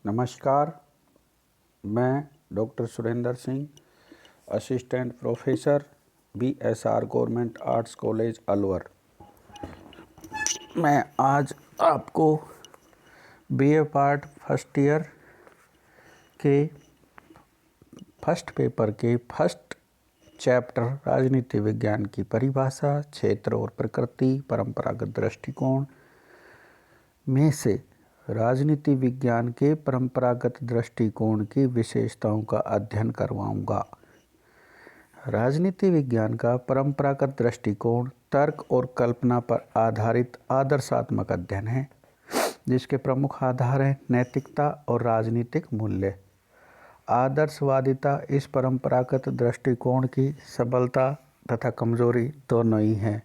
नमस्कार, मैं doctor Surendra Singh, assistant professor BSR government arts college Alwar. मैं आज आपको BA पार्ट फर्स्ट ईयर के फर्स्ट पेपर के फर्स्ट चैप्टर राजनीति विज्ञान की परिभाषा, क्षेत्र और प्रकृति, परंपरागत दृष्टिकोण में से राजनीति विज्ञान के परंपरागत दृष्टिकोण की विशेषताओं का अध्ययन करवाऊंगा। राजनीति विज्ञान का परंपरागत दृष्टिकोण तर्क और कल्पना पर आधारित आदर्शात्मक अध्ययन है, जिसके प्रमुख आधार हैं नैतिकता और राजनीतिक मूल्य। आदर्शवादिता इस परंपरागत दृष्टिकोण की सबलता तथा कमजोरी दोनों ही हैं।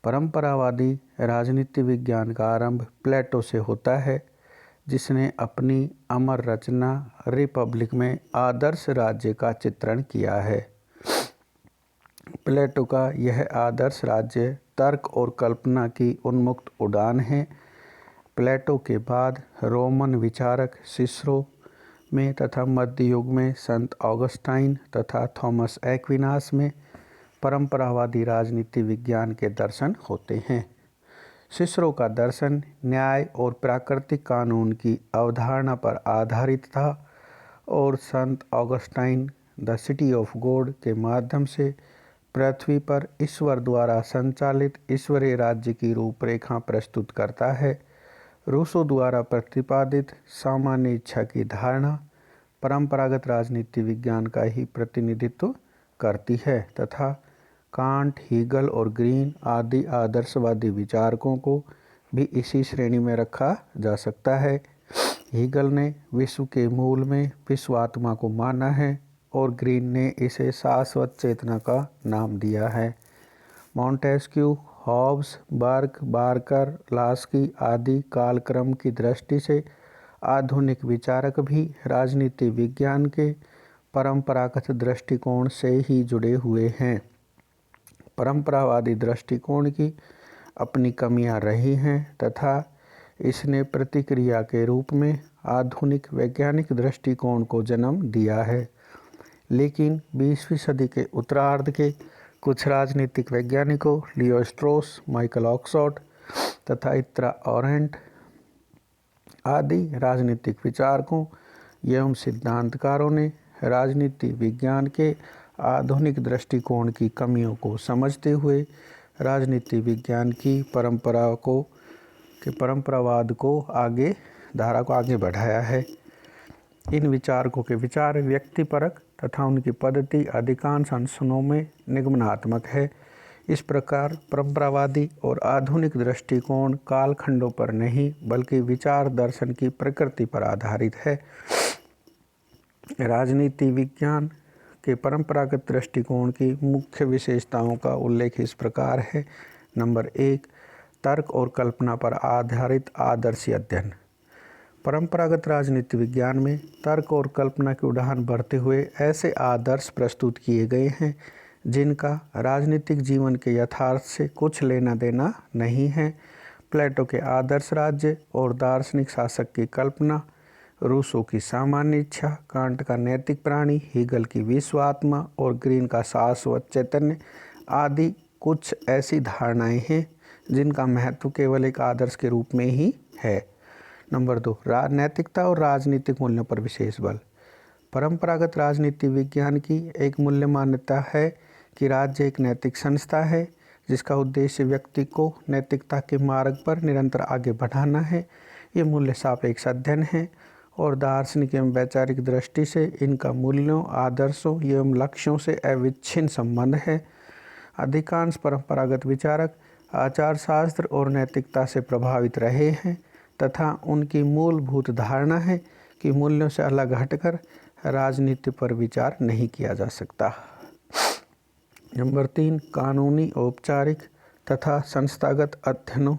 परंपरावादी राजनीति विज्ञान का आरंभ प्लेटो से होता है, जिसने अपनी अमर रचना रिपब्लिक में आदर्श राज्य का चित्रण किया है। प्लेटो का यह आदर्श राज्य तर्क और कल्पना की उन्मुक्त उड़ान है। प्लेटो के बाद रोमन विचारक सिसरो में तथा मध्य युग में संत ऑगस्टाइन तथा थॉमस एक्विनास में परंपरावादी राजनीति विज्ञान के दर्शन होते हैं। सिसरो का दर्शन न्याय और प्राकृतिक कानून की अवधारणा पर आधारित था और संत Augustine the city of God के माध्यम से पृथ्वी पर ईश्वर द्वारा संचालित ईश्वरीय राज्य की रूपरेखा प्रस्तुत करता है। रूसो द्वारा प्रतिपादित सामान्य इच्छा की धारणा परंपरागत राजनीति विज्ञान का ही प्रतिनिधित्व करती है तथा कांट, हीगल और ग्रीन आदि आदर्शवादी विचारकों को भी इसी श्रेणी में रखा जा सकता है। हीगल ने विश्व के मूल में विश्वात्मा को माना है और ग्रीन ने इसे शाश्वत चेतना का नाम दिया है। Montesquieu, Hobbes, Burke, Barker, Laski आदि कालक्रम की दृष्टि से आधुनिक विचारक भी राजनीति विज्ञान के परंपरागत दृष्टिकोण से ही जुड़े हुए हैं। परंपरावादी दृष्टिकोण की अपनी कमियां रही हैं तथा इसने प्रतिक्रिया के रूप में आधुनिक वैज्ञानिक दृष्टिकोण को जन्म दिया है। लेकिन 20वीं सदी के उत्तरार्ध के कुछ राजनीतिक वैज्ञानिकों लियो स्ट्रॉस, माइकल ऑक्सफोर्ड तथा इत्रा ऑरेंट आदि राजनीतिक विचारकों एवं सिद्धांतकारों ने राजनीति विज्ञान के आधुनिक दृष्टिकोण की कमियों को समझते हुए राजनीति विज्ञान की परंपरावाद को धारा को आगे बढ़ाया है। इन विचारकों के विचार व्यक्तिपरक तथा उनकी पद्धति अधिकांश अंशों में निगमनात्मक है। इस प्रकार परंपरावादी और आधुनिक दृष्टिकोण कालखंडों पर नहीं बल्कि विचार दर्शन की प्रकृति पर आधारित है। राजनीति विज्ञान के परंपरागत दृष्टिकोण की मुख्य विशेषताओं का उल्लेख इस प्रकार है। नंबर 1, तर्क और कल्पना पर आधारित आदर्शी अध्ययन। परंपरागत राजनीति विज्ञान में तर्क और कल्पना की उड़ान भरते हुए ऐसे आदर्श प्रस्तुत किए गए हैं जिनका राजनीतिक जीवन के यथार्थ से कुछ लेना देना नहीं है। प्लेटो के आदर्श राज्य और दार्शनिक शासक की कल्पना, रूसो की सामान्य इच्छा, कांट का नैतिक प्राणी, हीगल की विश्व आत्मा और ग्रीन का शाश्वत चैतन्य आदि कुछ ऐसी धारणाएं हैं जिनका महत्व केवल एक आदर्श के रूप में ही है। नंबर 2, नैतिकता और राजनीतिक मूल्यों पर विशेष बल। परंपरागत राजनीति विज्ञान की एक मूल्य मान्यता है कि राज्य एक नैतिक संस्था है जिसका उद्देश्य व्यक्ति को नैतिकता के मार्ग पर निरंतर आगे बढ़ाना है। ये मूल्य सापेक्ष अध्ययन है और दार्शनिक एवं वैचारिक दृष्टि से इनका मूल्यों, आदर्शों एवं लक्ष्यों से अविच्छिन्न संबंध है। अधिकांश परंपरागत विचारक आचार शास्त्र और नैतिकता से प्रभावित रहे हैं तथा उनकी मूलभूत धारणा है कि मूल्यों से अलग हटकर राजनीति पर विचार नहीं किया जा सकता। नंबर 3, कानूनी, औपचारिक तथा संस्थागत अध्ययनों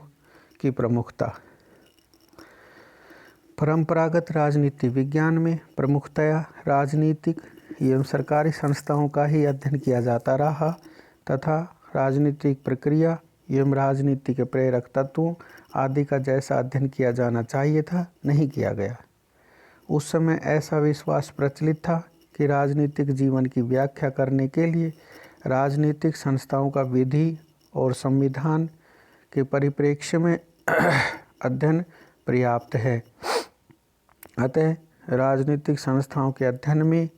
की प्रमुखता। परंपरागत राजनीति विज्ञान में प्रमुखतया राजनीतिक एवं सरकारी संस्थाओं का ही अध्ययन किया जाता रहा तथा राजनीतिक प्रक्रिया एवं राजनीति के प्रेरक तत्वों आदि का जैसा अध्ययन किया जाना चाहिए था नहीं किया गया। उस समय ऐसा विश्वास प्रचलित था कि राजनीतिक जीवन की व्याख्या करने के लिए राजनीतिक संस्थाओं का विधि और संविधान के परिप्रेक्ष्य में अध्ययन पर्याप्त है। अतः राजनीतिक संस्थाओं के अध्ययन में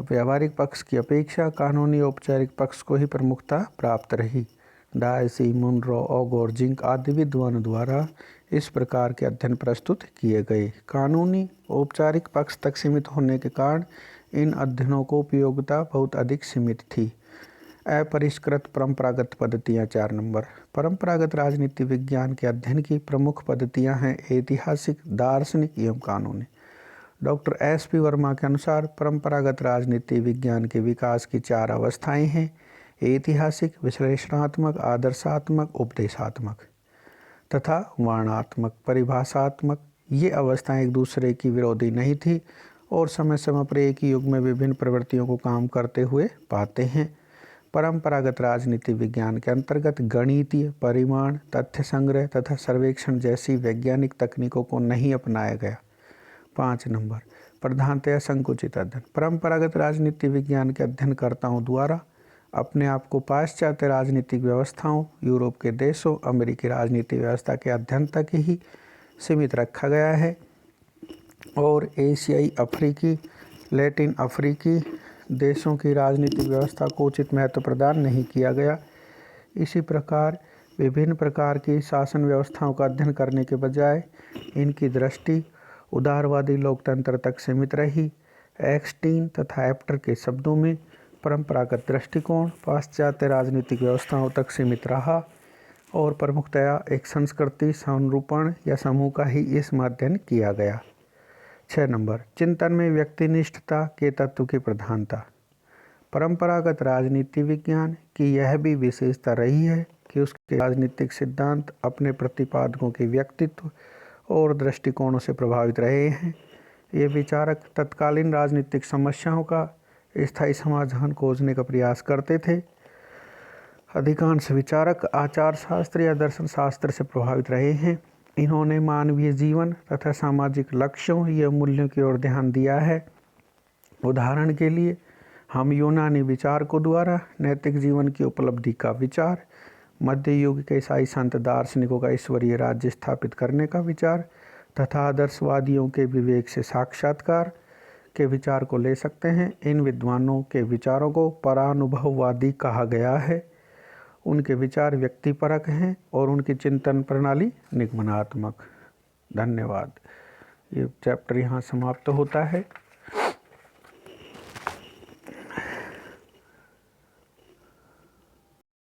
व्यावहारिक पक्ष की अपेक्षा कानूनी औपचारिक पक्ष को ही प्रमुखता प्राप्त रही। डायसी, मुनरो, और जिंक आदि विद्वानों द्वारा इस प्रकार के अध्ययन प्रस्तुत किए गए। कानूनी औपचारिक पक्ष तक सीमित होने के कारण इन अध्ययनों को उपयोगिता बहुत अधिक सीमित थी। अपरिष्कृत परंपरागत पद्धतियाँ। 4 नंबर, परंपरागत राजनीति विज्ञान के अध्ययन की प्रमुख पद्धतियाँ हैं ऐतिहासिक, दार्शनिक एवं कानूनी। Doctor S.P. वर्मा के अनुसार परंपरागत राजनीति विज्ञान के विकास की 4 अवस्थाएं हैं: ऐतिहासिक, विश्लेषणात्मक, आदर्शात्मक, उपदेशात्मक तथा वर्णनात्मक, परिभाषात्मक। ये अवस्थाएं एक दूसरे की विरोधी नहीं थी और समय समय पर एक ही युग में विभिन्न प्रवृत्तियों को काम करते हुए पाते हैं। परंपरागत राजनीति विज्ञान के अंतर्गत गणितीय, परिमाण, तथ्य संग्रह तथा सर्वेक्षण जैसी वैज्ञानिक तकनीकों को नहीं अपनाया गया। 5 नंबर, प्रधानतया संकुचित अध्ययन। परंपरागत राजनीति विज्ञान के अध्ययनकर्ताओं द्वारा अपने आप को पाश्चात्य राजनीतिक व्यवस्थाओं, यूरोप के देशों, अमेरिकी राजनीतिक व्यवस्था के अध्ययन तक ही सीमित रखा गया है और एशियाई, अफ्रीकी, लैटिन अफ्रीकी देशों की राजनीतिक व्यवस्था को उचित महत्व प्रदान नहीं किया गया। इसी प्रकार विभिन्न प्रकार की शासन व्यवस्थाओं का अध्ययन करने के बजाय इनकी दृष्टि उदारवादी लोकतंत्र तक सीमित रही। एक्सटीन तथा एप्टर के शब्दों में परंपरागत दृष्टिकोण पाश्चात्य राजनीतिक व्यवस्थाओं तक सीमित रहा और प्रमुखतया एक संस्कृति, संरूपण या समूह का ही इसमें अध्ययन किया गया। 6 नंबर, चिंतन में व्यक्तिनिष्ठता के तत्व की प्रधानता। परंपरागत राजनीति विज्ञान की यह भी विशेषता रही है कि उसके राजनीतिक सिद्धांत अपने प्रतिपादकों के व्यक्तित्व और दृष्टिकोणों से प्रभावित रहे हैं। ये विचारक तत्कालीन राजनीतिक समस्याओं का स्थायी समाधान खोजने का प्रयास करते थे। अधिकांश विचारक आचार शास्त्र या दर्शन शास्त्र से प्रभावित रहे हैं। इन्होंने मानवीय जीवन तथा सामाजिक लक्ष्यों या मूल्यों की ओर ध्यान दिया है। उदाहरण के लिए हम यूनानी विचारकों द्वारा नैतिक जीवन की उपलब्धि का विचार, मध्य युग के ईसाई संत दार्शनिकों का ईश्वरीय राज्य स्थापित करने का विचार तथा आदर्शवादियों के विवेक से साक्षात्कार के विचार को ले सकते हैं। इन विद्वानों के विचारों को परानुभववादी कहा गया है। उनके विचार व्यक्तिपरक हैं और उनकी चिंतन प्रणाली निगमनात्मक। धन्यवाद। ये चैप्टर यहाँ समाप्त होता है।